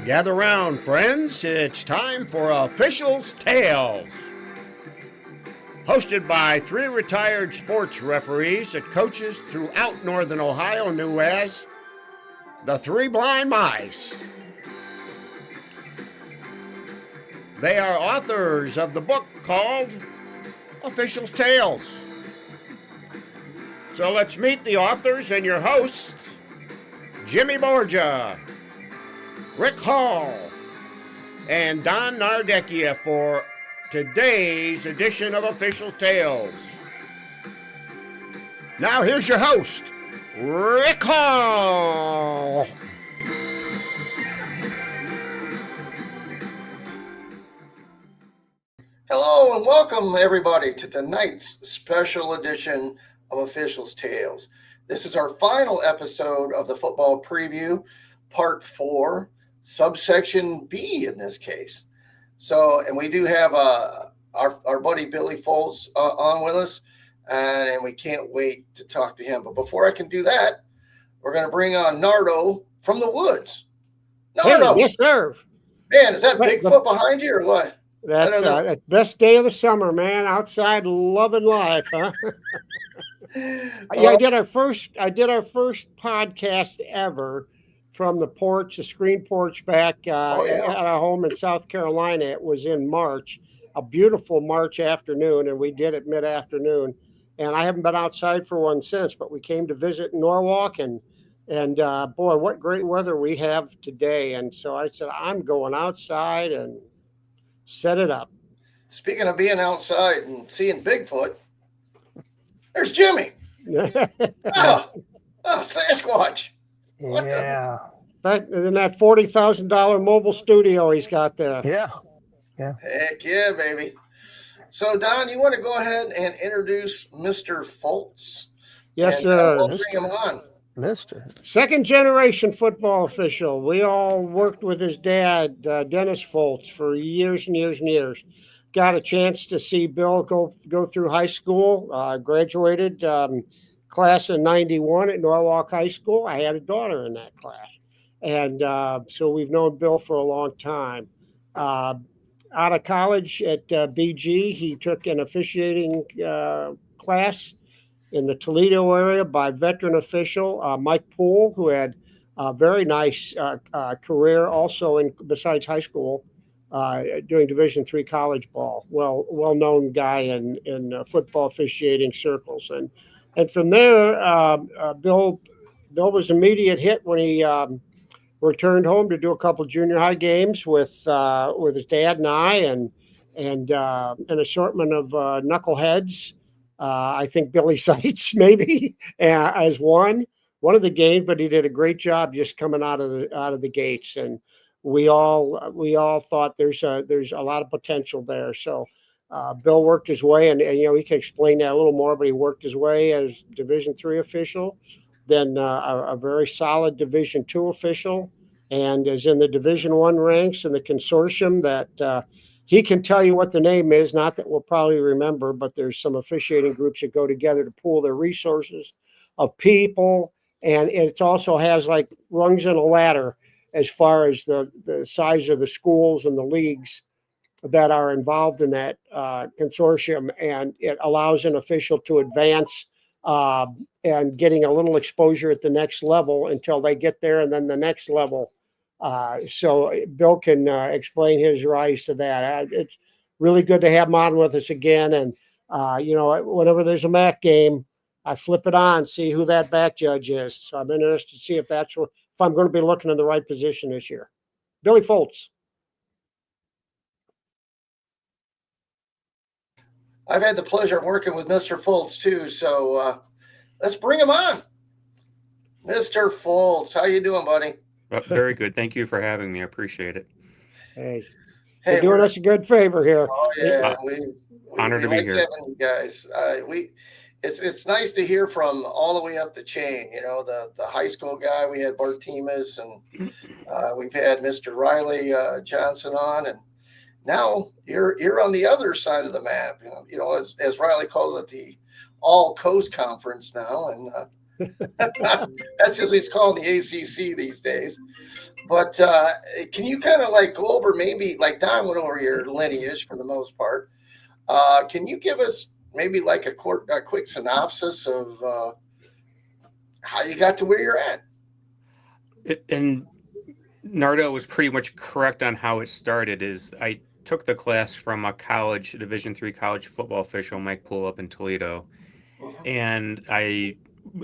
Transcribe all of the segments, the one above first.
Gather round, friends. It's time for Officials' Tales. Hosted by three retired sports referees that coaches throughout Northern Ohio knew as the Three Blind Mice. They are authors of the book called Officials' Tales. So let's meet the authors and your hosts, Jimmy Borgia, Rick Hall, and Don Nardecchia for today's edition of Officials' Tales. Now here's your host, Rick Hall. Hello and welcome everybody to tonight's special edition of Officials' Tales. This is our final episode of the football preview, part 4, subsection B in this case. So, and we do have our buddy Billy Foltz on with us, and we can't wait to talk to him. But before I can do that, we're going to bring on Nardo from the woods. Nardo! Hey, yes, sir. Man, is that Bigfoot behind you or what? That's the best day of the summer, man. Outside, loving life, huh? Yeah, I did our first podcast ever from the porch, the screen porch back at our home in South Carolina. It was in March, a beautiful March afternoon, and we did it mid-afternoon. And I haven't been outside for one since, but we came to visit Norwalk, and boy, what great weather we have today. And so I said, I'm going outside and set it up. Speaking of being outside and seeing Bigfoot, there's Jimmy. oh, Sasquatch. What yeah. In that $40,000 mobile studio he's got there. Yeah. Heck yeah, baby. So, Don, you want to go ahead and introduce Mr. Foltz? Yes, sir. We'll bring him on. Mr. Second generation football official. We all worked with his dad, Dennis Foltz, for years and years and years. Got a chance to see Bill go through high school, graduated class in 91 at Norwalk High School. I had a daughter in that class. And so we've known Bill for a long time. Out of college at BG, he took an officiating class in the Toledo area by veteran official Mike Poole, who had a very nice career also besides high school, doing Division III college ball. Well-known guy in football officiating circles. And from there, Bill was an immediate hit when he returned home to do a couple junior high games with his dad and I, and an assortment of knuckleheads. I think Billy Seitz maybe as one of the games, but he did a great job just coming out of the gates, and we all thought there's a lot of potential there. So Bill worked his way, and he can explain that a little more, but he worked his way as Division III official, then a very solid Division II official, and is in the Division I ranks in the consortium that he can tell you what the name is, not that we'll probably remember, but there's some officiating groups that go together to pool their resources of people. And it also has like rungs in a ladder as far as the size of the schools and the leagues that are involved in that consortium. And it allows an official to advance and getting a little exposure at the next level until they get there, and then the next level. So Bill can explain his rise to that. It's really good to have him on with us again. And, whenever there's a MAC game, I flip it on, see who that back judge is. So I'm interested to see if I'm going to be looking in the right position this year. Billy Foltz. I've had the pleasure of working with Mr. Foltz too. So let's bring him on. Mr. Foltz, how you doing, buddy? Very good. Thank you for having me. I appreciate it. Hey, you're doing us a good favor here. Oh yeah, honored to be here. Having you guys. It's nice to hear from all the way up the chain. The high school guy. We had Bart Teemus, and we've had Mr. Riley Johnson on, and now you're on the other side of the map. As Riley calls it, the All Coast Conference now, and that's as it's called, the ACC these days. But can you kind of like go over, maybe like Don went over your lineage for the most part? Can you give us maybe like a quick synopsis of how you got to where you're at? And Nardo was pretty much correct on how it started. Is I took the class from a college, Division III college football official, Mike Poole, up in Toledo, and I,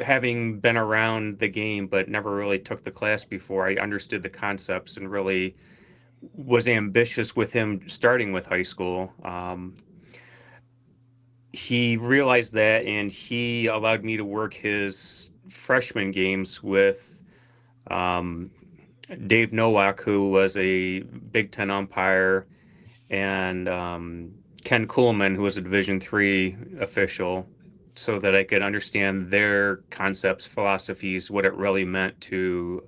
having been around the game but never really took the class before, I understood the concepts and really was ambitious with him starting with high school. He realized that, and he allowed me to work his freshman games with Dave Nowak, who was a Big Ten umpire, and Ken Kuhlman, who was a Division III official, so that I could understand their concepts, philosophies, what it really meant to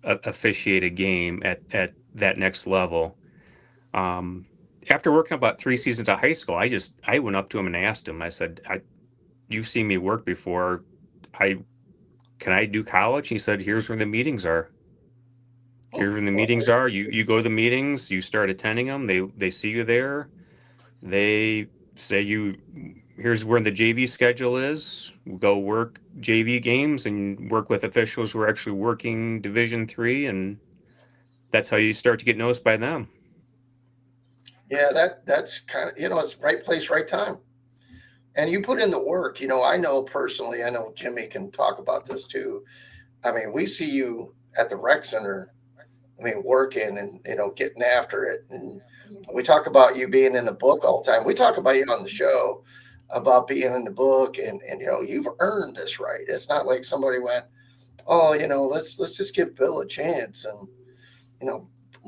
officiate a game at that next level. After working about 3 seasons of high school, I went up to him and asked him. I said, "You've seen me work before. Can I do college?" He said, "Here's where the meetings are. Here's where the meetings are. You go to the meetings. You start attending them. They see you there. They say here's where the JV schedule is. Go work JV games and work with officials who are actually working Division III, and that's how you start to get noticed by them." Yeah, that's kind of, it's right place, right time. And you put in the work. I know personally, I know Jimmy can talk about this too. I mean, we see you at the rec center, working and, getting after it. And we talk about you being in the book all the time. We talk about you on the show about being in the book, and you've earned this right. It's not like somebody went, "Oh, let's just give Bill a chance," and,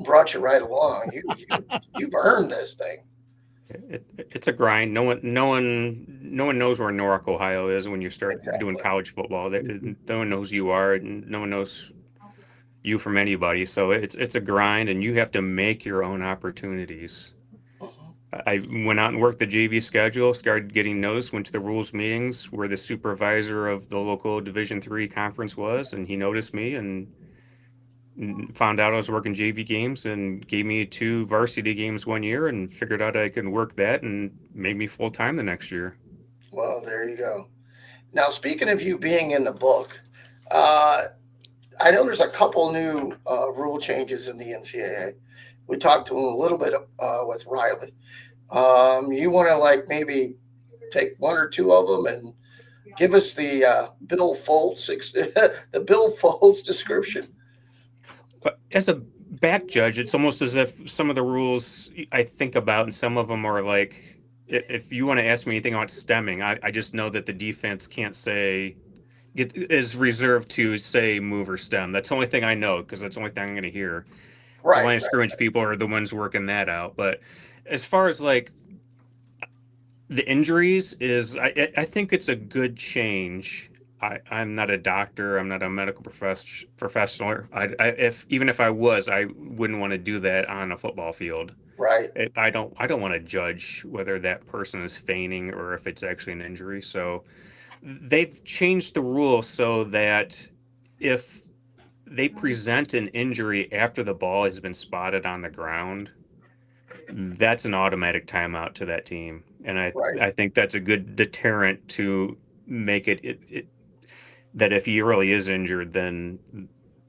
brought you right along. You've earned this thing. It's a grind. No one knows where Newark, Ohio is when you start doing college football. No one knows who you are, and no one knows you from anybody. So it's a grind, and you have to make your own opportunities. I went out and worked the JV schedule, started getting noticed, went to the rules meetings where the supervisor of the local Division III conference was, and he noticed me and found out I was working JV games and gave me 2 varsity games one year, and figured out I could work that and made me full time the next year. Well, there you go. Now, speaking of you being in the book, I know there's a couple new rule changes in the NCAA. We talked to him a little bit with Riley. You want to like maybe take 1 or 2 of them and give us the Bill Foltz the Bill Foltz description? But as a back judge, it's almost as if some of the rules I think about, and some of them are like, if you want to ask me anything about stemming, I just know that the defense can't say, it is reserved to say move or stem. That's the only thing I know, because that's the only thing I'm going to hear. The line of scrimmage people are the ones working that out. But as far as like the injuries is, I think it's a good change. I'm not a doctor. I'm not a medical professional. Even if I was, I wouldn't want to do that on a football field. Right. I don't want to judge whether that person is feigning or if it's actually an injury. So they've changed the rule so that if they present an injury after the ball has been spotted on the ground, that's an automatic timeout to that team. And I think that's a good deterrent to make it that if he really is injured, then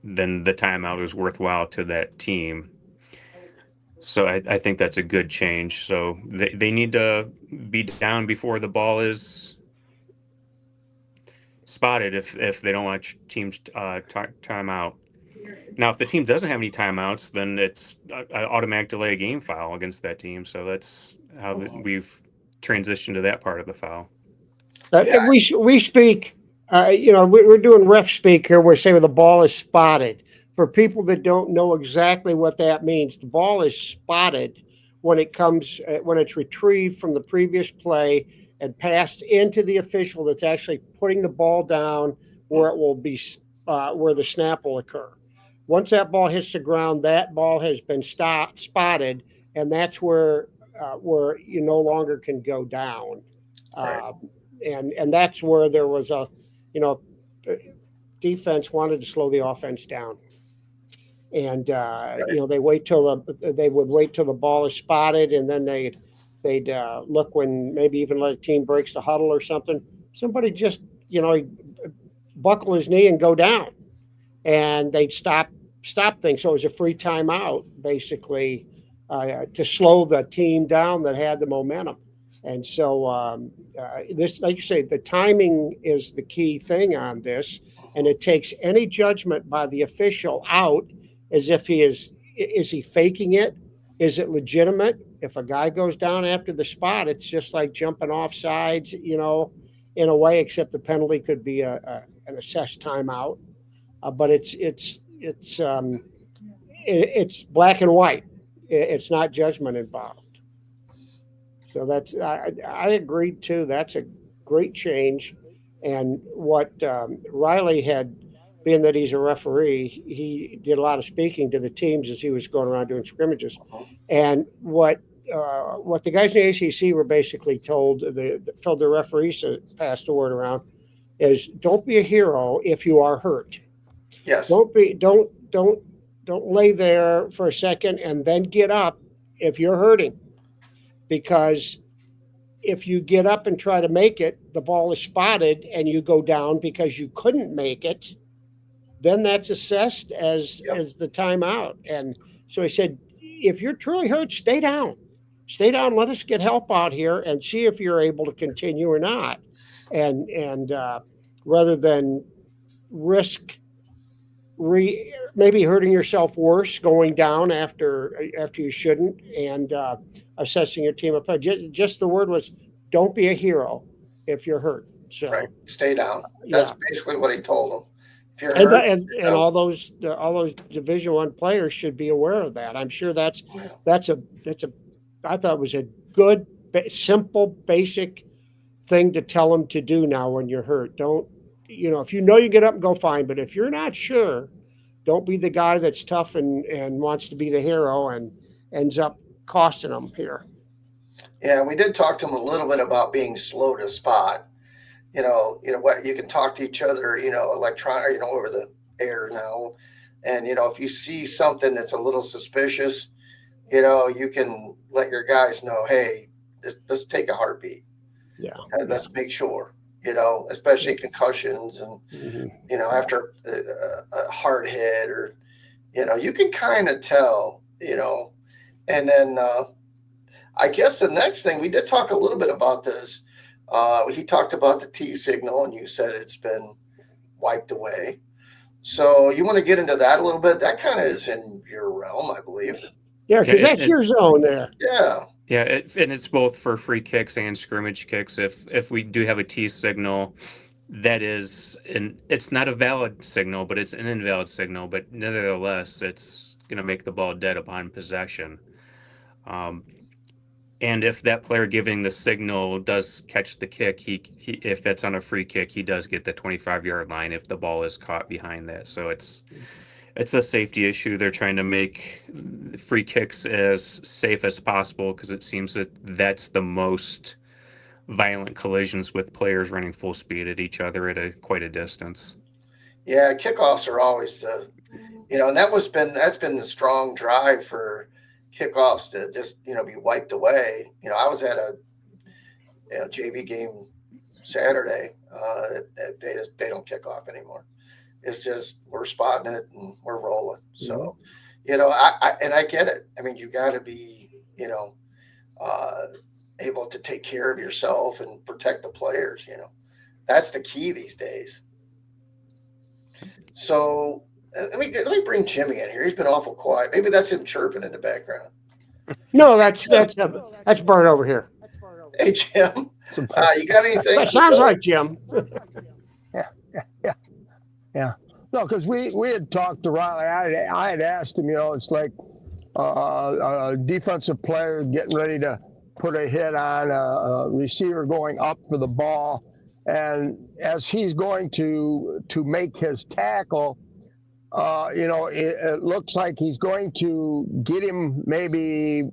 the timeout is worthwhile to that team. So I think that's a good change. So they need to be down before the ball is spotted if they don't want teams time out. Now, if the team doesn't have any timeouts, then it's an automatic delay game foul against that team. So that's how we've transitioned to that part of the foul. We speak, we're doing ref speak here. We're saying the ball is spotted. For people that don't know exactly what that means, the ball is spotted when it's retrieved from the previous play and passed into the official that's actually putting the ball down where it will be, where the snap will occur. Once that ball hits the ground, that ball has been spotted, and that's where you no longer can go down, Right. uh, and that's where there was a, you know, defense wanted to slow the offense down, and Right. they would wait till the ball is spotted, and then they'd look when maybe even let a team breaks the huddle or something. Somebody just buckle his knee and go down, and they'd stop things. So it was a free timeout, basically, to slow the team down that had the momentum. And so this, like you say, the timing is the key thing on this, and it takes any judgment by the official out, as if is he faking it? Is it legitimate? If a guy goes down after the spot, it's just like jumping off sides, in a way, except the penalty could be an assessed timeout. But it's black and white. It's not judgment involved. So I agreed too. That's a great change. And what Riley had, being that he's a referee, he did a lot of speaking to the teams as he was going around doing scrimmages. And what the guys in the ACC were basically told the referees to pass the word around is, don't be a hero if you are hurt. Yes. Don't lay there for a second and then get up if you're hurting, because if you get up and try to make it, the ball is spotted and you go down because you couldn't make it, then that's assessed as the timeout. And so he said, if you're truly hurt, stay down. Let us get help out here and see if you're able to continue or not. And rather than risk maybe hurting yourself worse going down after you shouldn't, and assessing your team up. Just the word was, don't be a hero if you're hurt. So right, stay down. That's basically what he told them. If you're hurt, and all those Division I players should be aware of that. I'm sure that's a I thought it was a good, simple, basic thing to tell them to do now when you're hurt. Don't, if you get up and go, fine. But if you're not sure, don't be the guy that's tough and wants to be the hero and ends up costing them here. Yeah, we did talk to him a little bit about being slow to spot. What you can talk to each other, electronic, over the air now. And, if you see something that's a little suspicious, you can let your guys know, hey, let's take a heartbeat. Yeah. And let's make sure, especially concussions and, after a hard hit or, you can kind of tell, and then I guess the next thing, we did talk a little bit about this. He talked about the T signal, and you said it's been wiped away. So you want to get into that a little bit? That kind of is in your realm, I believe. Yeah, because that's your zone there. Yeah. Yeah, and it's both for free kicks and scrimmage kicks. If we do have a T signal, that is, it's not a valid signal, but it's an invalid signal. But nevertheless, it's going to make the ball dead upon possession. And if that player giving the signal does catch the kick, he if it's on a free kick, he does get the 25-yard line if the ball is caught behind that. So it's a safety issue. They're trying to make free kicks as safe as possible because it seems that that's the most violent collisions with players running full speed at each other at quite a distance. Yeah, kickoffs are always and that's been the strong drive for kickoffs to just be wiped away. I was at a JV game Saturday. They don't kick off anymore. It's just we're spotting it and we're rolling. So, I get it. I mean, you got to be able to take care of yourself and protect the players. That's the key these days. So let me bring Jimmy in here. He's been awful quiet. Maybe that's him chirping in the background. No, that's Bert over here. Hey, Jim, you got anything? That sounds like Jim. Yeah. No, because we had talked to Riley. I had asked him, it's like a defensive player getting ready to put a hit on a receiver going up for the ball. And as he's going to make his tackle, it looks like he's going to get him maybe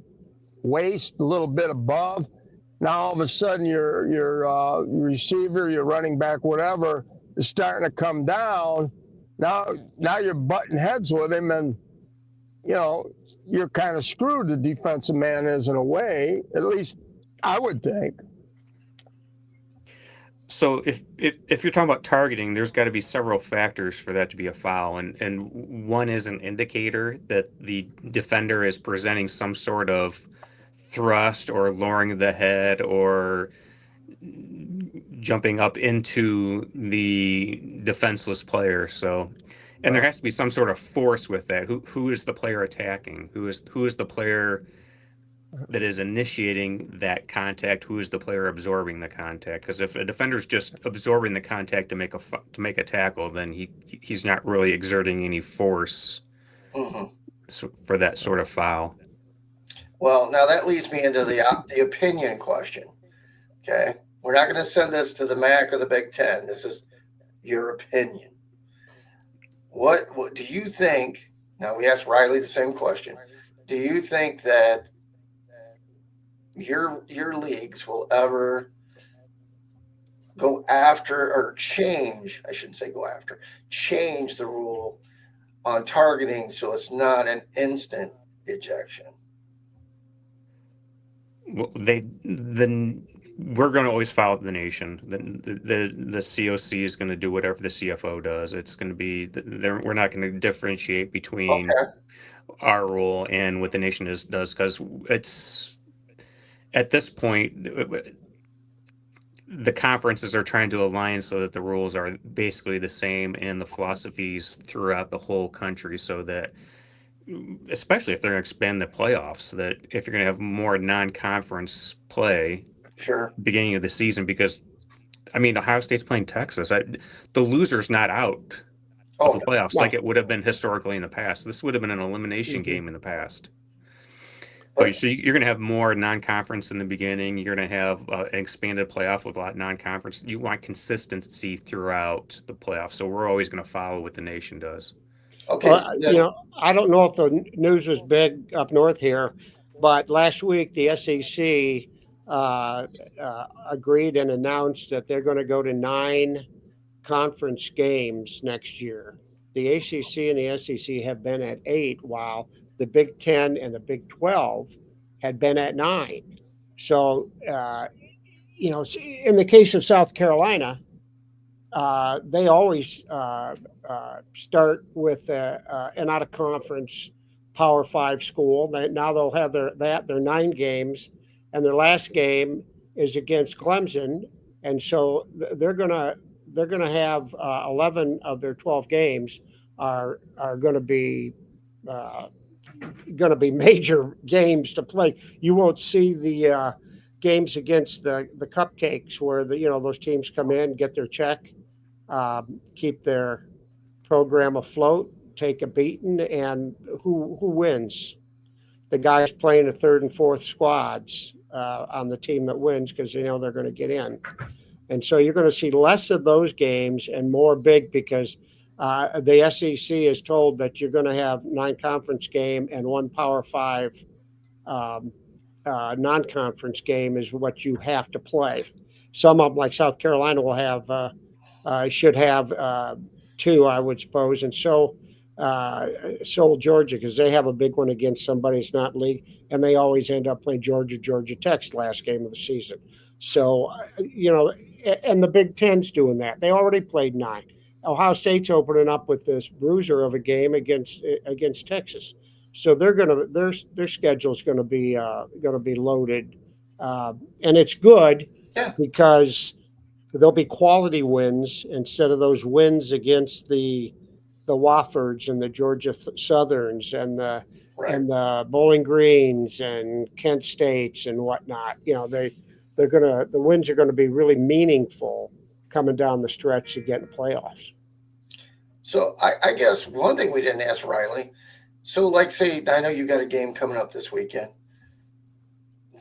waist, a little bit above. Now all of a sudden your receiver, your running back, whatever, is starting to come down. Now you're butting heads with him, and you're kind of screwed. The defensive man is in a way, at least I would think. So if you're talking about targeting, there's got to be several factors for that to be a foul, and one is an indicator that the defender is presenting some sort of thrust or lowering the head or jumping up into the defenseless player. So, and there has to be some sort of force with that. Who is the player attacking? Who is the player that is initiating that contact? Who is the player absorbing the contact? Because if a defender's just absorbing the contact to make a tackle, then he's not really exerting any force for that sort of foul. Well, now that leads me into the opinion question. Okay, we're not going to send this to the MAC or the Big Ten. This is your opinion. What do you think? Now we asked Riley the same question. Do you think that your leagues will ever go after or change? I shouldn't say go after. Change the rule on targeting so it's not an instant ejection. Well, we're going to always follow the nation. The COC is going to do whatever the CFO does. It's going to be we're not going to differentiate between our rule and what the nation does, because it's at this point the conferences are trying to align so that the rules are basically the same and the philosophies throughout the whole country, so that especially if they're going to expand the playoffs, that if you're going to have more non-conference play beginning of the season, because I mean Ohio State's playing Texas, the loser's not out of the playoffs like it would have been historically in the past. This would have been an elimination game in the past. But so you're going to have more non-conference in the beginning. You're going to have an expanded playoff with a lot of non-conference. You want consistency throughout the playoffs, so we're always going to follow what the nation does. Okay. Well, I don't know if the news was big up north here, but last week the SEC agreed and announced that they're going to go to 9 conference games next year. The ACC and the SEC have been at 8, while the Big Ten and the Big 12 had been at 9. So, in the case of South Carolina, they always start with an out of conference Power 5 school. Now they'll have their 9 games, and their last game is against Clemson, and so they're gonna have 11 of their 12 games are going to be major games to play. You won't see the games against the cupcakes where those teams come in, get their check, keep their program afloat, take a beating, and who wins? The guys playing the third and fourth squads on the team that wins, because they're going to get in. And so you're going to see less of those games and more big, because the SEC is told that you're going to have 9 conference game and 1 Power 5 non-conference game is what you have to play. Some of them, like South Carolina, will have should have 2, I would suppose, and so will Georgia, because they have a big one against somebody that's not in league, and they always end up playing Georgia Tech's last game of the season. So and the Big Ten's doing that. They already played 9. Ohio State's opening up with this bruiser of a game against Texas. So their schedule is going to be loaded, and it's good because there'll be quality wins instead of those wins against the Woffords and the Georgia Southerns and the Bowling Greens and Kent States and whatnot. The wins are going to be really meaningful coming down the stretch to get in the playoffs. So I guess one thing we didn't ask Riley. So, like, say, I know you got a game coming up this weekend.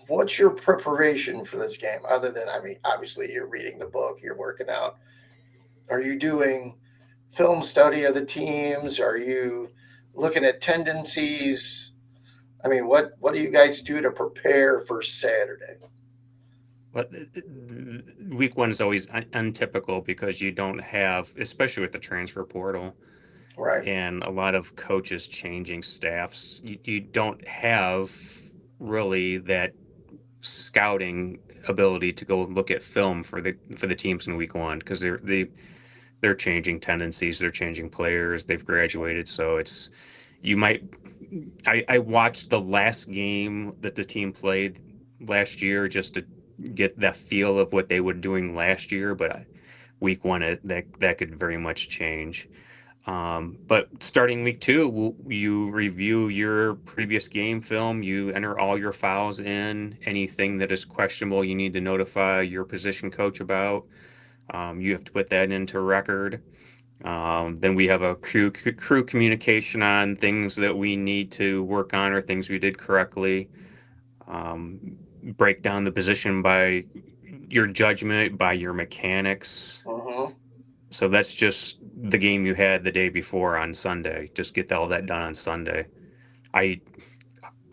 What's your preparation for this game? Other than, obviously you're reading the book, you're working out. Are you doing film study of the teams? Are you looking at tendencies? I mean, what do you guys do to prepare for Saturday? But week one is always untypical because you don't have, especially with the transfer portal Right. and a lot of coaches changing staffs, you don't have really that scouting ability to go look at film for the teams in week one because they're changing tendencies, they're changing players, they've graduated, so it's you might. I watched the last game that the team played last year just to get that feel of what they were doing last year, but week one that could very much change. But starting week two, you review your previous game film, you enter all your fouls in, anything that is questionable, you need to notify your position coach about. You have to put that into record. Then we have a crew communication on things that we need to work on or things we did correctly. Break down the position by your judgment, by your mechanics. Mm-hmm. So that's just the game you had the day before on Sunday. Just get all that done on Sunday. I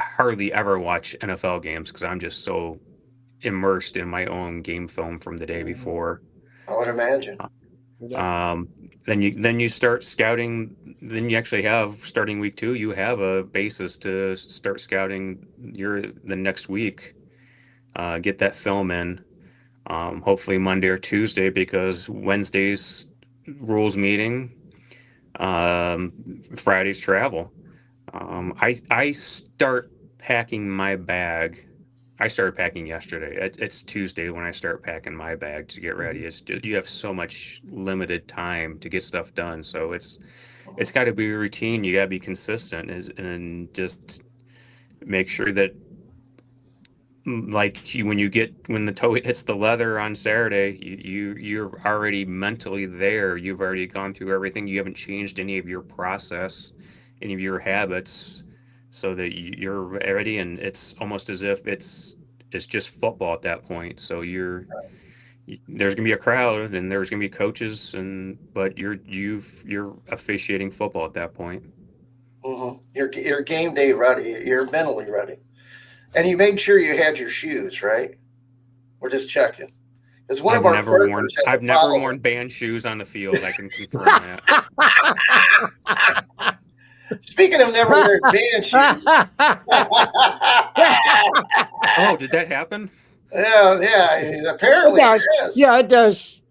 hardly ever watch NFL games because I'm just so immersed in my own game film from the day before. I would imagine. Then you start scouting. Then you actually have, starting week two, you have a basis to start scouting the next week. Get that film in. Hopefully Monday or Tuesday, because Wednesday's rules meeting, Friday's travel. I start packing my bag. I started packing yesterday. It's Tuesday when I start packing my bag to get ready. You have so much limited time to get stuff done, so it's got to be a routine. You got to be consistent, and just make sure that, like, when the toe hits the leather on Saturday, you're already mentally there. You've already gone through everything. You haven't changed any of your process, any of your habits, so that you're ready. And it's almost as if it's just football at that point. So there's gonna be a crowd and there's gonna be coaches, but you're officiating football at that point. Mm-hmm. You're game day ready. You're mentally ready. And you made sure you had your shoes, right? We're just checking. Because one of our partners I've never worn band shoes on the field. I can confirm that. Speaking of never wearing band shoes. Oh, did that happen? Yeah. Apparently it does. Yeah, it does.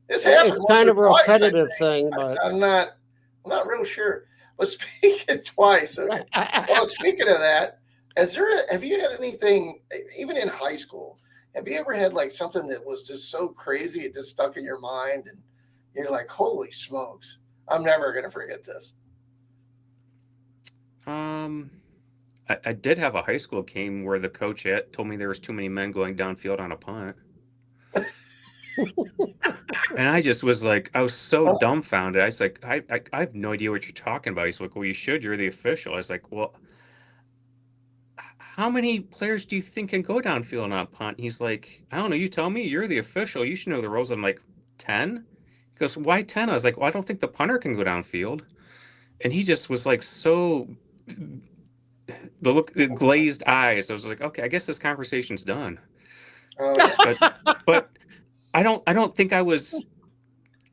This happens. It's kind of a repetitive thing, but I'm not real sure. But speaking twice. Well, speaking of that, have you had anything, even in high school? Have you ever had like something that was just so crazy it just stuck in your mind and you're like, holy smokes, I'm never gonna forget this? I did have a high school game where the coach told me there was too many men going downfield on a punt. And I just was like, I was so dumbfounded. I was like, I have no idea what you're talking about. He's like, well, you should. You're the official. I was like, well, how many players do you think can go downfield on a punt? He's like, I don't know. You tell me. You're the official. You should know the rules. I'm like, 10? He goes, why 10? I was like, well, I don't think the punter can go downfield. And he just was like, so, the glazed eyes. I was like, okay, I guess this conversation's done. Oh, yeah. But I don't think I was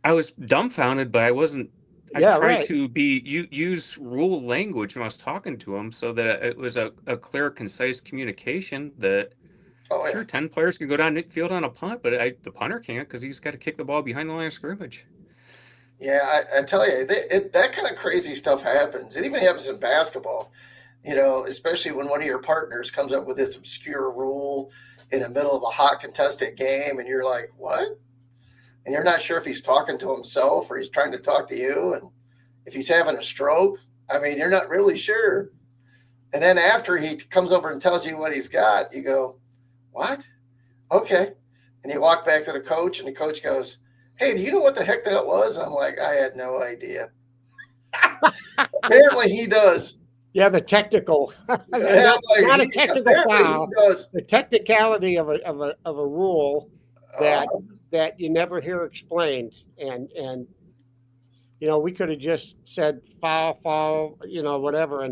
dumbfounded, but I wasn't. I tried to use rule language when I was talking to him, so that it was a clear, concise communication that sure, 10 players can go down the field on a punt, but the punter can't because he's got to kick the ball behind the line of scrimmage. Yeah, I tell you, that kind of crazy stuff happens. It even happens in basketball, especially when one of your partners comes up with this obscure rule in the middle of a hot contested game, and you're like, what? And you're not sure if he's talking to himself or he's trying to talk to you. And if he's having a stroke, I mean, you're not really sure. And then after he comes over and tells you what he's got, you go, what? Okay. And you walk back to the coach, and the coach goes, hey, do you know what the heck that was? And I'm like, I had no idea. Apparently he does. Yeah, the technical, not a technical foul. The technicality of a rule that you never hear explained, and we could have just said foul, whatever.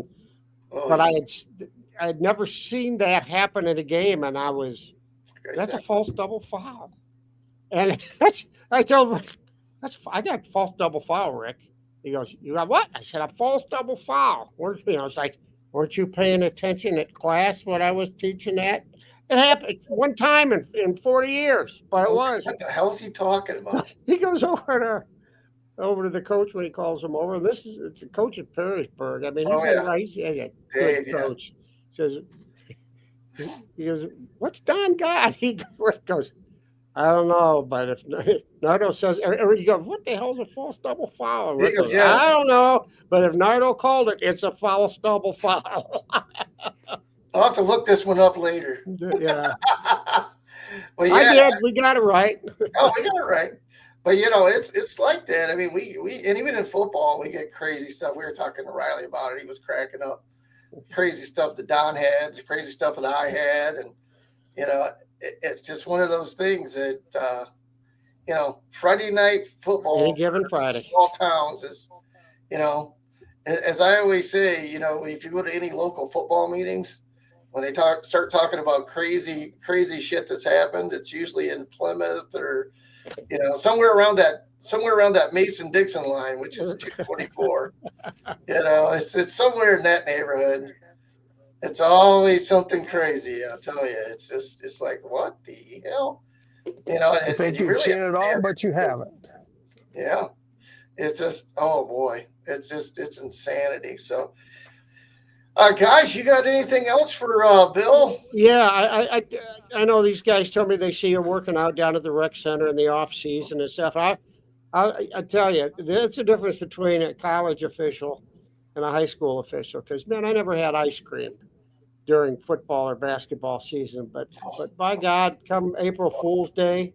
But I'd never seen that happen in a game, and that's a said, false double foul. And I told Rick, I got false double foul, Rick. He goes, you got what? I said, a false double foul. It's like, weren't you paying attention at class when I was teaching that? It happened one time in 40 years, but it was. what the hell is he talking about? He goes over to the coach when he calls him over. And it's a coach at Perrysburg. I mean, Oh, yeah. he's a Dave, good yeah. coach. Says, he goes, what's Don got? Rick goes, I don't know, but if Nardo says, or you go, what the hell's a false double foul? And He Rick goes, goes, yeah. I don't know, but if Nardo called it, it's a false double foul. I'll have to look this one up later. Yeah, Well, yeah. I did. We got it right. Oh, we got it right. But it's like that. I mean, we and even in football, we get crazy stuff. We were talking to Riley about it. He was cracking up. Crazy stuff that Don had, the crazy stuff that I had, and it's just one of those things that Friday night football, Any given Friday, small towns is, as I always say, if you go to any local football meetings, when they start talking about crazy shit that's happened, it's usually in Plymouth or somewhere around that Mason-Dixon line, which is 224. It's somewhere in that neighborhood. It's always something crazy. I'll tell you, it's like, what the hell? I think you've seen it all, but you haven't. Yeah, it's just, oh boy, it's insanity. So, guys, you got anything else for Bill? Yeah, I know these guys told me they see you working out down at the rec center in the off season and stuff. I tell you, there's a difference between a college official and a high school official. Because man, I never had ice cream during football or basketball season, but by God, come April Fool's Day,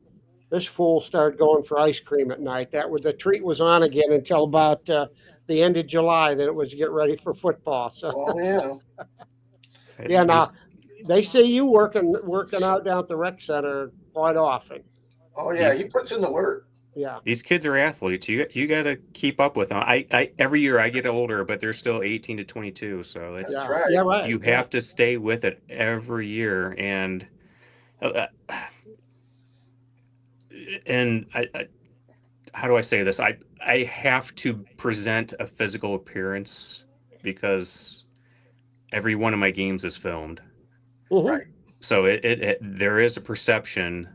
this fool started going for ice cream at night. The treat was on again until about the end of July. Then it was get ready for football. So yeah. Yeah, now they see you working out down at the rec center quite often. Oh yeah, he puts in the work. Yeah, these kids are athletes. You got to keep up with them. I every year I get older, but they're still 18 to 22. So it's That's right. Yeah, right. You have to stay with it every year, and I how do I say this? I have to present a physical appearance because every one of my games is filmed. Mhm. Right. So there is a perception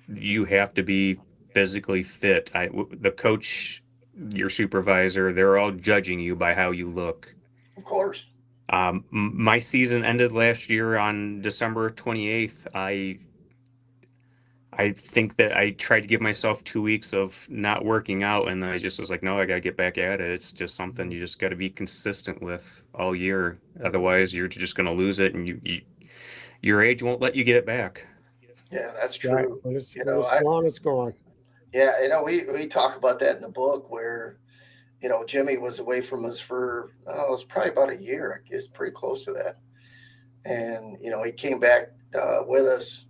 you have to be physically fit. The coach, your supervisor, they're all judging you by how you look. Of course. My season ended last year on December 28th. I think that I tried to give myself 2 weeks of not working out, and then I just was like, no, I got to get back at it. It's just something you just got to be consistent with all year. Otherwise, you're just going to lose it, and your age won't let you get it back. Yeah, that's true. Right. When it's gone, it's gone. Yeah, we talk about that in the book where, Jimmy was away from us for, it was probably about a year, I guess, pretty close to that. And, he came back with us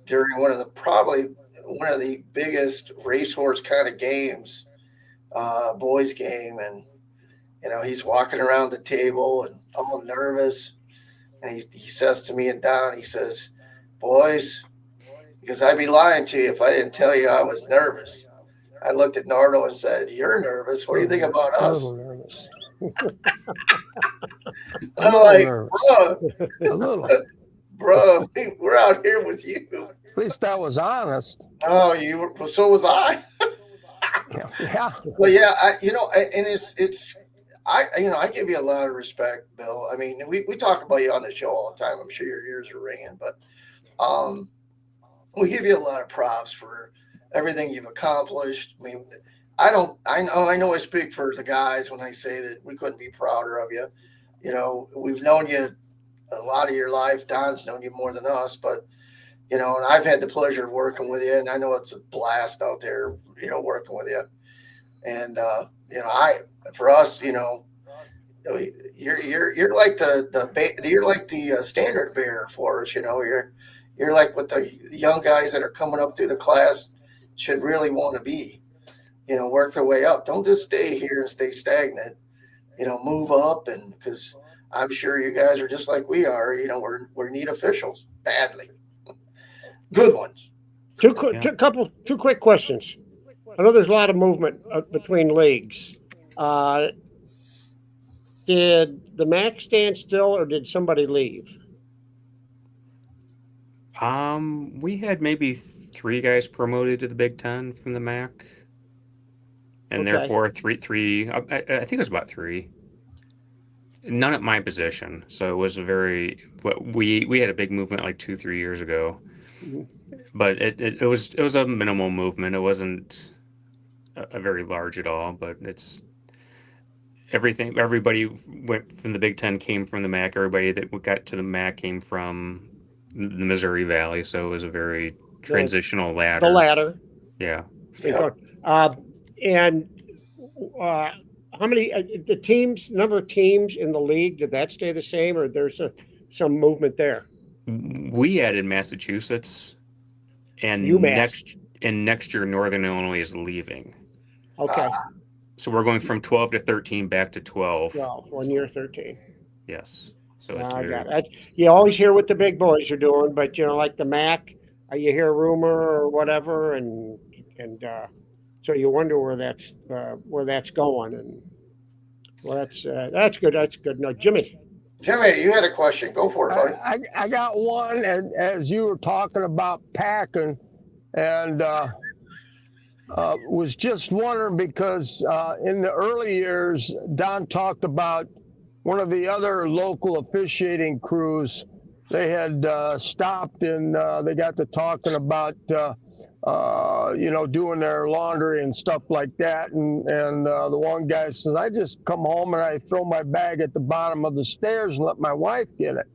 during one of the biggest racehorse kind of games, boys game. And, he's walking around the table and all nervous. And he says to me and Don, he says, boys, because I'd be lying to you if I didn't tell you I was nervous. I looked at Nardo and said, you're nervous. What do you think about A us? little nervous. I'm like, A little. bro, we're out here with you. At least I was honest. Oh, you were, so was I. Yeah. Well, yeah, I give you a lot of respect, Bill. I mean, we talk about you on the show all the time. I'm sure your ears are ringing, but we give you a lot of props for everything you've accomplished. I mean, I know I speak for the guys when I say that we couldn't be prouder of you. We've known you a lot of your life. Don's known you more than us, but and I've had the pleasure of working with you, and I know it's a blast out there, working with you. And for us, you're like the standard bearer for us. You're like what the young guys that are coming up through the class should really want to be. Work their way up. Don't just stay here and stay stagnant. Move up, and because I'm sure you guys are just like we are. We need officials badly, good ones. Two Yeah. quick questions. I know there's a lot of movement between leagues. Uh, did the MAC stand still, or did somebody leave? We had maybe 3 guys promoted to the Big Ten from the MAC, and Okay. therefore three. I think it was about 3. None at my position, so it was a very. We had a big movement like 2 3 years ago, Mhm. but it was a minimal movement. It wasn't a very large at all, but it's everything. Everybody went from the Big Ten came from the MAC. Everybody that got to the MAC came from the Missouri Valley, so it was a very The transitional the ladder. latter. Yeah. Yep. And uh, how many the teams? Number of teams in the league, did that stay the same, or there's some movement there? We added Massachusetts, and UMass. next year Northern Illinois is leaving. Okay. So we're going from 12 to 13 back to 12. Well, 1 year, 13. Yes. So it's I very. got it. You always hear what the big boys are doing, but like the MAC, you hear rumor or whatever, and so you wonder where that's going. And well, that's good. That's good. No, Jimmy. Jimmy, you had a question. Go for it, buddy. I got one, and as you were talking about packing, and was just wondering because in the early years, Don talked about one of the other local officiating crews. They had stopped and they got to talking about doing their laundry and stuff like that. And the one guy says, I just come home and I throw my bag at the bottom of the stairs and let my wife get it.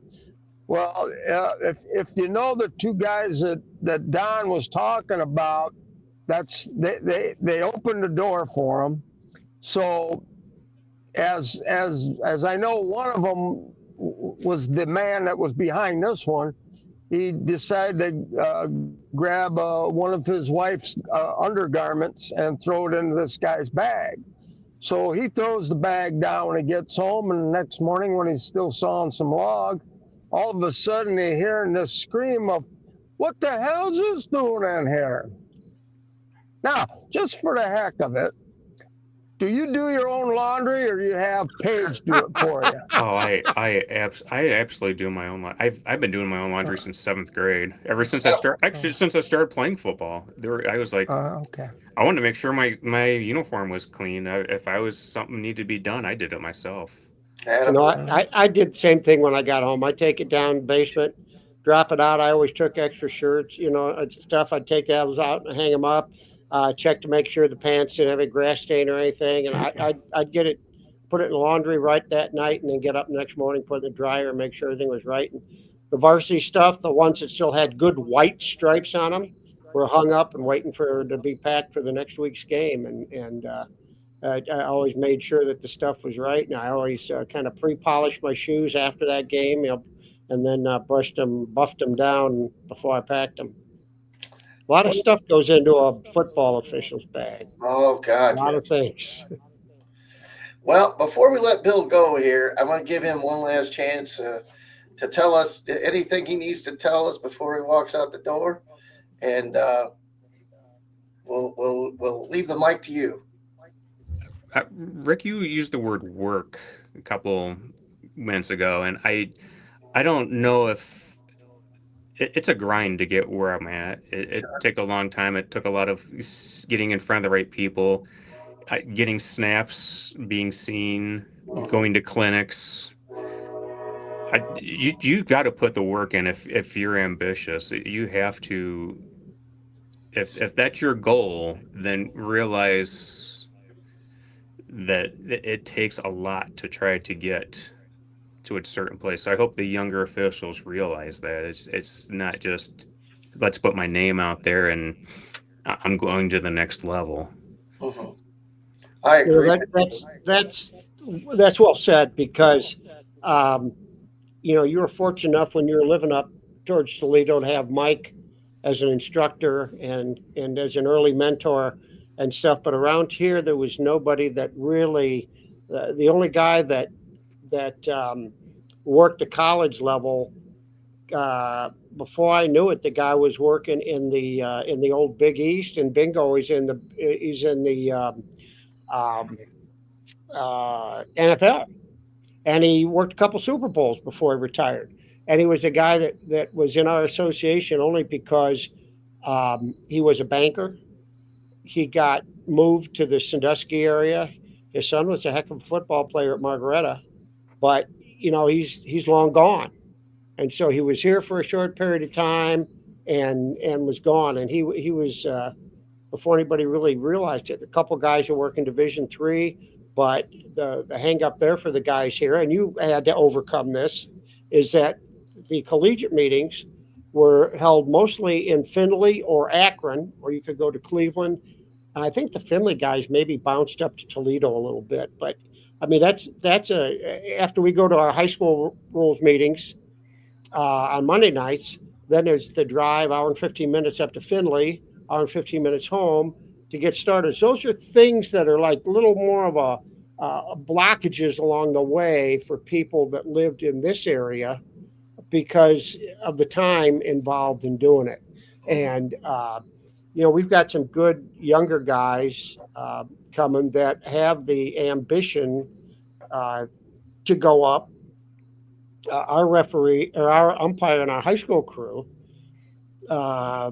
Well, if you know the 2 guys that Don was talking about, they opened the door for him. So as I know, one of them was the man that was behind this one. He decided to grab one of his wife's undergarments and throw it into this guy's bag. So he throws the bag down when he gets home, and the next morning when he's still sawing some logs, all of a sudden they're hearing this scream of, what the hell's this doing in here? Now, just for the heck of it, do you do your own laundry, or do you have Paige do it for you? Oh, I absolutely do my own. I've been doing my own laundry since 7th grade. Ever since since I started playing football. I was like, Okay. I wanted to make sure my uniform was clean. If I was something needed to be done, I did it myself. I did the same thing when I got home. I take it down basement, drop it out. I always took extra shirts, stuff. I'd take those out and hang them up. Check to make sure the pants didn't have a grass stain or anything, and I'd get it, put it in the laundry right that night, and then get up the next morning, put it in the dryer, and make sure everything was right. And the varsity stuff, the ones that still had good white stripes on them, were hung up and waiting to be packed for the next week's game, and I always made sure that the stuff was right, and I always kind of pre-polished my shoes after that game, and then buffed them down before I packed them. A lot of stuff goes into a football official's bag. Oh, God. A lot of things. Well, before we let Bill go here, I'm going to give him one last chance to tell us anything he needs to tell us before he walks out the door, and we'll leave the mic to you. Rick, you used the word work a couple minutes ago, and I don't know if it's a grind to get where I'm at. It took a long time. It took a lot of getting in front of the right people, getting snaps, being seen, going to clinics. You got to put the work in if you're ambitious. You have to. If that's your goal, then realize that it takes a lot to try to get to a certain place. So I hope the younger officials realize that it's not just let's put my name out there and I'm going to the next level. Mm-hmm. I agree. That's well said, because you were fortunate enough when you were living up towards Toledo to have Mike as an instructor and as an early mentor and stuff. But around here, there was nobody that really. The only guy that worked the college level. Before I knew it, the guy was working in the old Big East, and bingo, he's in the um, NFL, and he worked a couple Super Bowls before he retired. And he was a guy that was in our association only because he was a banker. He got moved to the Sandusky area. His son was a heck of a football player at Margaretta, but he's long gone. And so he was here for a short period of time and was gone. And he was before anybody really realized it. A couple guys are working Division 3, but the hang up there for the guys here, and you had to overcome this, is that the collegiate meetings were held mostly in Findlay or Akron, or you could go to Cleveland. And I think the Findlay guys maybe bounced up to Toledo a little bit, but I mean that's a after we go to our high school rules meetings on Monday nights. Then there's the drive, hour and 15 minutes up to Findlay, hour and 15 minutes home to get started. So those are things that are like a little more of a blockages along the way for people that lived in this area because of the time involved in doing it. And, we've got some good younger guys coming that have the ambition to go up. Our referee or our umpire in our high school crew uh,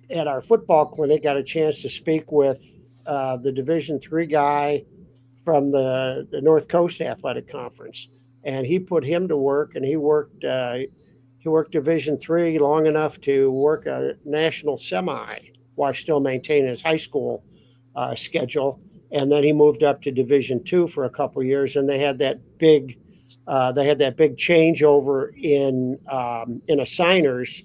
at our football clinic got a chance to speak with the Division 3 guy from the North Coast Athletic Conference, and he put him to work, and he worked Division 3 long enough to work a national semi while still maintaining his high school schedule, and then he moved up to Division 2 for a couple of years, and they had that big changeover in assigners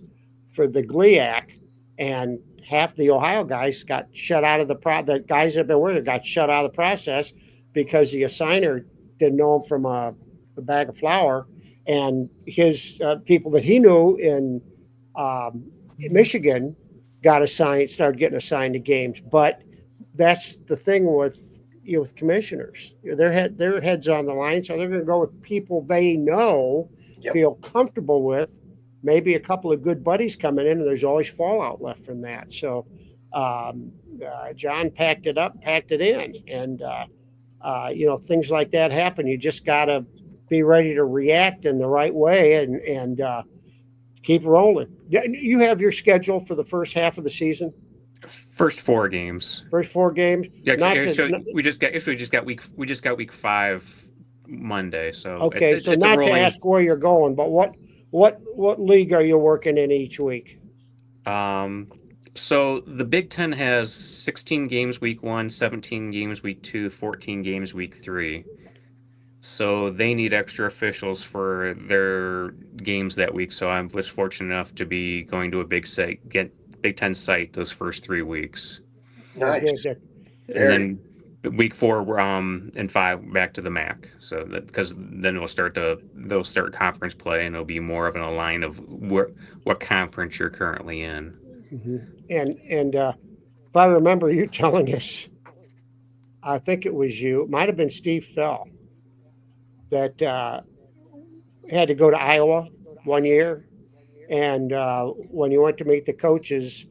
for the GLIAC, and half the Ohio guys got shut out of the guys that have been working got shut out of the process because the assigner didn't know him from a bag of flour, and his people that he knew in Michigan started getting assigned to games. But that's the thing with commissioners. Their heads on the line, so they're going to go with people they know, Yep. feel comfortable with. Maybe a couple of good buddies coming in, and there's always fallout left from that. So John packed it up, packed it in, and things like that happen. You just got to be ready to react in the right way and keep rolling. You have your schedule for the first half of the season. First 4 games. First 4 games. Yeah, we just got week 5 Monday. So okay. So not to ask where you're going, but what league are you working in each week? So the Big Ten has 16 games week 1, 17 games week 2, 14 games week 3. So they need extra officials for their games that week. So I was fortunate enough to be going to a Big Ten site those first 3 weeks. Nice. Okay. And then week 4 and 5 back to the MAC. So because then they'll start conference play, and it'll be more of an align of what conference you're currently in. Mm-hmm. And if I remember you telling us, I think it was you, it might have been Steve Fell, that had to go to Iowa one year, and when you went to meet the coaches,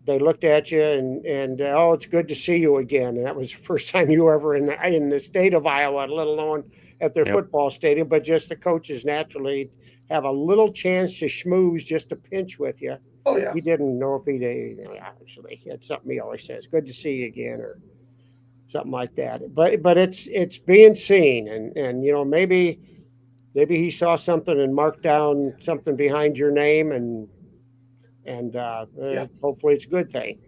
they looked at you and oh, it's good to see you again. And that was the first time you were ever in the state of Iowa, let alone at their football stadium. But just the coaches naturally have a little chance to schmooze, just to pinch with you. Oh yeah. He didn't know if obviously he had something he always says, "Good to see you again," or something like that. But it's being seen, and maybe he saw something and marked down something behind your name, and hopefully it's a good thing.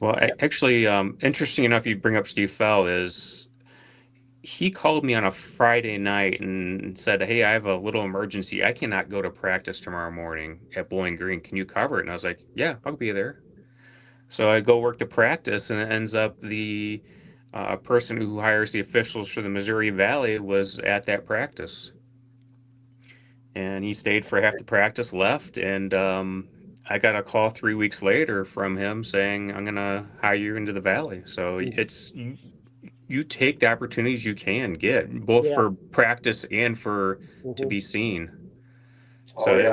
Well, actually, interesting enough, you bring up Steve Fell is he called me on a Friday night and said, "Hey, I have a little emergency. I cannot go to practice tomorrow morning at Bowling Green. Can you cover it?" And I was like, "Yeah, I'll be there." So I go work the practice, and it ends up the person who hires the officials for the Missouri Valley was at that practice. And he stayed for half the practice, left, and I got a call 3 weeks later from him saying, "I'm going to hire you into the Valley." So it's you take the opportunities you can get, both Yeah. for practice and for to Mhm. be seen. Oh So yeah, it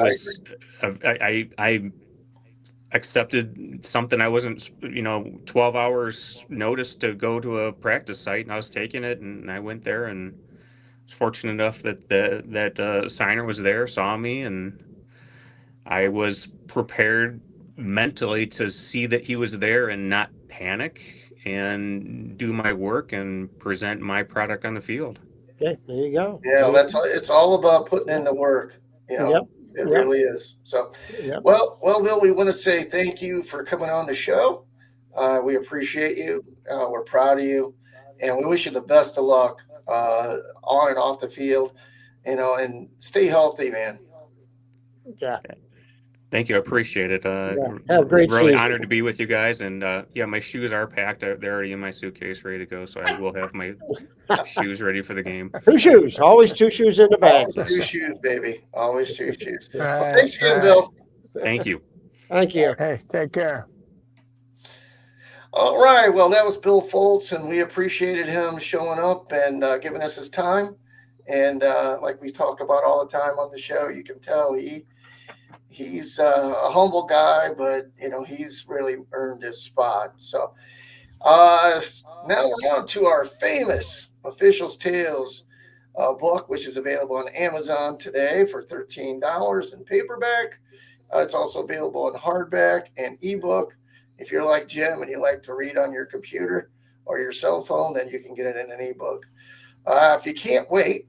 I was, I accepted something I wasn't, 12 hours notice to go to a practice site, and I was taking it, and I went there, and was fortunate enough that that signer was there, saw me, and I was prepared mentally to see that he was there and not panic and do my work and present my product on the field. Okay, there you go. Yeah, it's all about putting in the work. You Yep. know, it Yep. really is. So, Yep. well, Bill, we want to say thank you for coming on the show. We appreciate you. We're proud of you, and we wish you the best of luck on and off the field. And stay healthy, man. Yeah. Thank you. I appreciate it. Yeah. Have a great Really season. honored to be with you guys. And yeah, my shoes are packed. They're already in my suitcase, ready to go. So I will have my shoes ready for the game. 2 shoes. Always 2 shoes in the bag. Always two shoes, baby. Always two shoes. Well, Right, thanks again, right. Bill. Thank you. Thank you. Hey, take care. All right. Well, that was Bill Foltz, and we appreciated him showing up and giving us his time. And like we talk about all the time on the show, you can tell he's a humble guy, but he's really earned his spot. So now we're on to our famous Officials Tales book, which is available on Amazon today for $13 in paperback. It's also available in hardback and ebook. If you're like Jim and you like to read on your computer or your cell phone, then you can get it in an ebook. If you can't wait,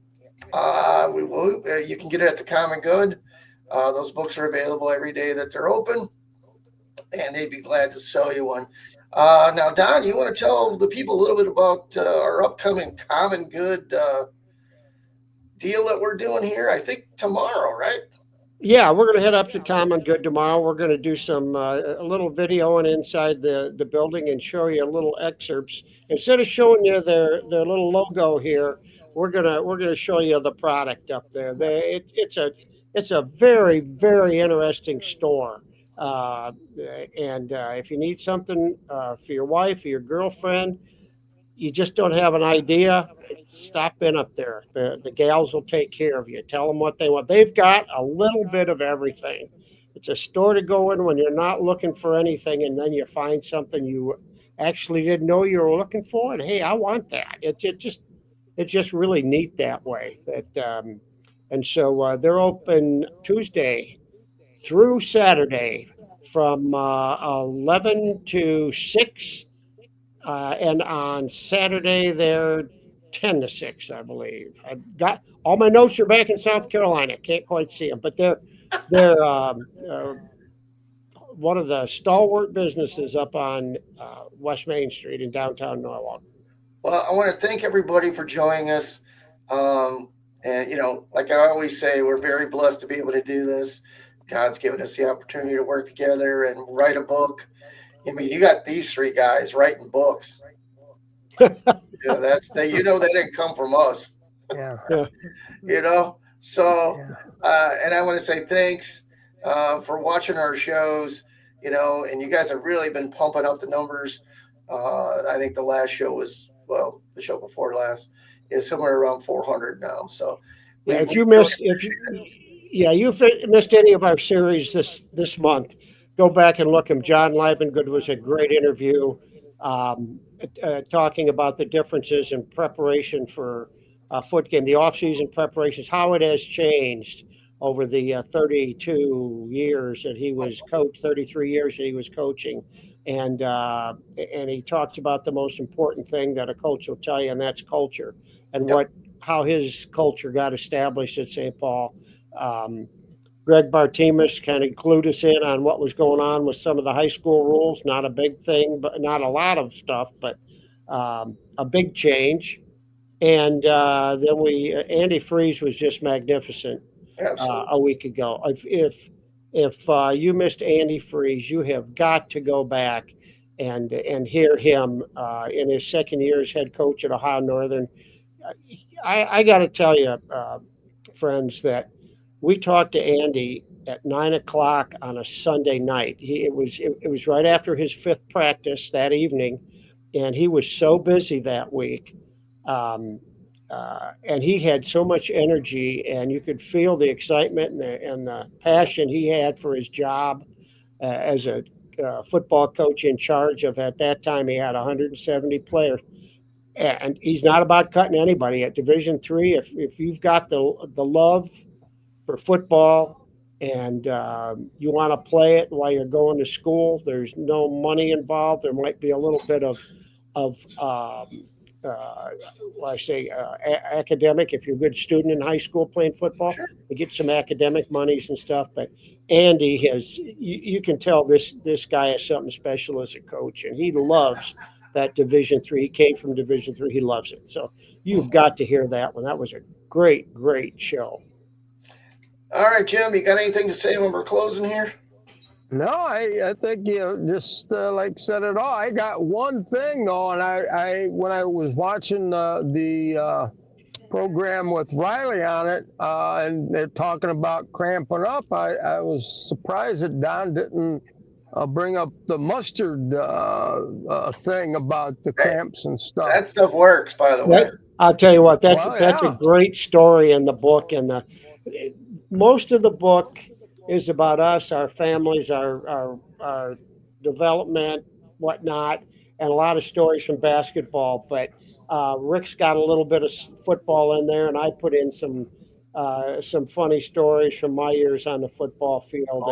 you can get it at the Common Good. Those books are available every day that they're open, and they'd be glad to sell you one. Now, Don, you want to tell the people a little bit about our upcoming Common Good deal that we're doing here? I think tomorrow, right? Yeah, we're going to head up to Common Good tomorrow. We're going to do some a little videoing inside the building and show you little excerpts. Instead of showing you their little logo here, we're gonna show you the product up there. It's a very very interesting store. Uh, and if you need something for your wife or your girlfriend, you just don't have an idea, stop in up there. The gals will take care of you. Tell them what they want. They've got a little bit of everything. It's a store to go in when you're not looking for anything, and then you find something you actually didn't know you were looking for, and hey, I want that. It's just really neat that way. And so they're open Tuesday through Saturday from 11 to 6, and on Saturday they're 10 to 6, I believe. I've got all my notes are back in South Carolina. Can't quite see them, but they're one of the stalwart businesses up on West Main Street in downtown Norwalk. Well, I want to thank everybody for joining us. And, like I always say, we're very blessed to be able to do this. God's given us the opportunity to work together and write a book. I mean, you got these three guys writing books. That didn't come from us. Yeah. So, Yeah. and I want to say thanks for watching our shows, and you guys have really been pumping up the numbers. I think the last show was, the show before last is somewhere around 400 now. So, Yeah, you missed any of our series this month, go back and look them. John Livengood was a great interview, talking about the differences in preparation for a foot game, the off-season preparations, how it has changed over the 32 years that he was coached, 33 years that he was coaching. And he talks about the most important thing that a coach will tell you, and that's culture, and how his culture got established at St. Paul. Greg Bartimus kind of clued us in on what was going on with some of the high school rules. Not a big thing, but not a lot of stuff, but a big change. And then Andy Freeze was just magnificent a week ago. If you missed Andy Freeze, you have got to go back and hear him in his second year as head coach at Ohio Northern. I got to tell you, friends, that we talked to Andy at 9 o'clock on a Sunday night. It was right after his fifth practice that evening, and he was so busy that week And he had so much energy, and you could feel the excitement and the passion he had for his job as a football coach in charge of, at that time, he had 170 players. And he's not about cutting anybody at Division III. If you've got the love for football and you want to play it while you're going to school, there's no money involved. There might be a little bit of academic. If you're a good student in high school playing football, Sure. you get some academic monies and stuff. But Andy you can tell this guy has something special as a coach, and he loves that Division III. He came from Division III. He loves it. So you've got to hear that one. That was a great show. All right, Jim, you got anything to say when we're closing here? No, I think you just like said it all. I got one thing though, and I when I was watching the program with Riley on it, and they're talking about cramping up, I was surprised that Don didn't bring up the mustard thing about the cramps and stuff. That stuff works, by the way. I'll tell you what, that's yeah. a great story in the book, and most of the book is about us, our families, our development, whatnot, and a lot of stories from basketball. But Rick's got a little bit of football in there, and I put in some funny stories from my years on the football field.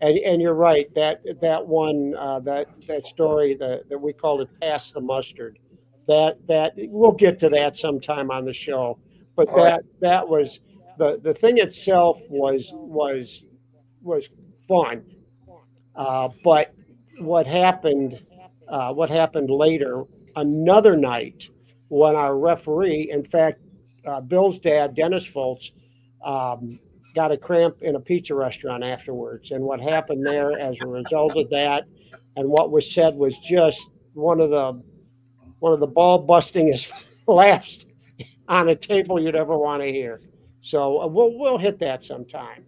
And you're right, that one that story that we called it "Pass the Mustard." That we'll get to that sometime on the show. But that was the thing itself was fun. But what happened later, another night, when our referee, in fact, Bill's dad, Dennis Foltz, got a cramp in a pizza restaurant afterwards. And what happened there as a result of that, and what was said, was just one of the ball bustingest laughs on a table you'd ever want to hear. So we'll hit that sometime.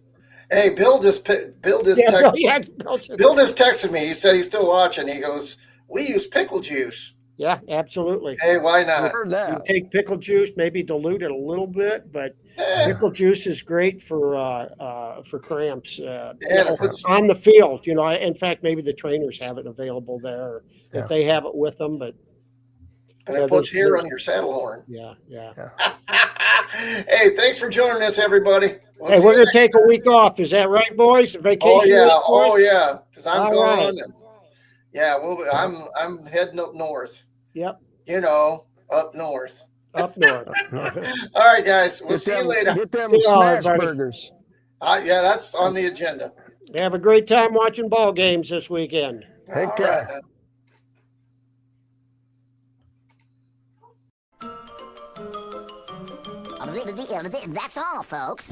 Hey, Bill just texted me. He said he's still watching. He goes, "We use pickle juice." Yeah, absolutely. Hey, why not? You take pickle juice, maybe dilute it a little bit, but pickle juice is great for cramps. On the field, in fact, maybe the trainers have it available there if they have it with them. But it puts hair on your saddle horn. Yeah. Hey, thanks for joining us, everybody. We're going to take a week off. Is that right, boys? Vacation. Oh yeah, because I'm going. Right. I'm heading up north. Yep. Up north. Up north. All right, guys. We'll see you later. Get them smash burgers. Yeah, that's on the agenda. Have a great time watching ball games this weekend. Take care. That's all, folks.